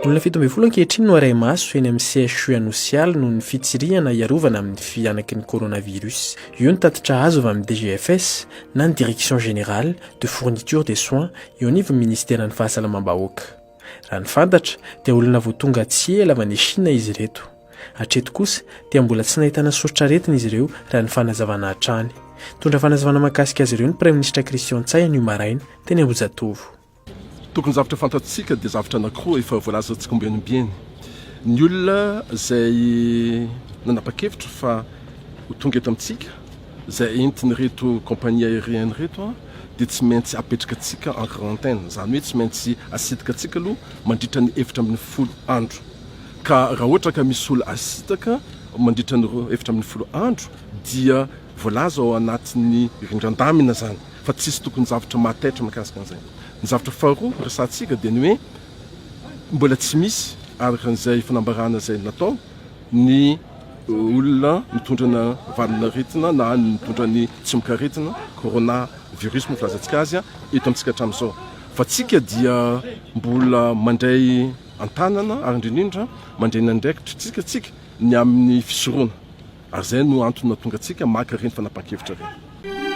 olona 7 ankehitriny no aray maso eny amin'ny CHU anosialy noho ny fitsirihana iarovana amin'ny fianaky ny coronavirus. Io ny tatitra azo avy amin'ny DGFS na ny Direction Générale de Fourniture des Soins eo anivon'ny Ministera ny Fahasalamam-bahoaka. Raha ny fantatra dia olona voatonga tsy ela avy any Chine izy ireto. Hatreto kosa dia mbola tsy nahitana sorotsaretina izy ireo raha ny fanazavana hatrany. Tondra fanazavana mahakasika azy ireo ny Prime Ministre Christian Tsaina io maraina teny Ambohijatovo. Tokony zavatra fantatsika dia zavatra anankiroa efa voalazantsika ombiany. Ny olona izay nanapa-kevitra fa ho tonga eto amintsika, izay entiny reto compagnie aérienne reto dia tsy maintsy apetraka atsika en quarantaine, izany hoe tsy maintsy asitaka atsika aloha mandritra ny 10 andro. Ka raha ohatra ka misy olona asitaka mandritra ny 10 andro dia voalaza ao anatin'ny rindran-damina zany, fa tsisy tokony zavatra mahataitra mahakasika an'izay. Ny zavatra faharoa resantsika dia ny hoe mbola tsy misy arakan'izay fanambarana izay natao ny olona mitondra na valina retina na mitondra ny tsimoka retina coronavirus moa filazantsika azy eto amintsika hatramin'izao. Fa tsika dia mbola mandray antanana ary indrindra mandray nandraikitra tsika ny amin'ny fisoroana. Ary izay no antony natonga tsika maka reny fanapa-kevitra reny.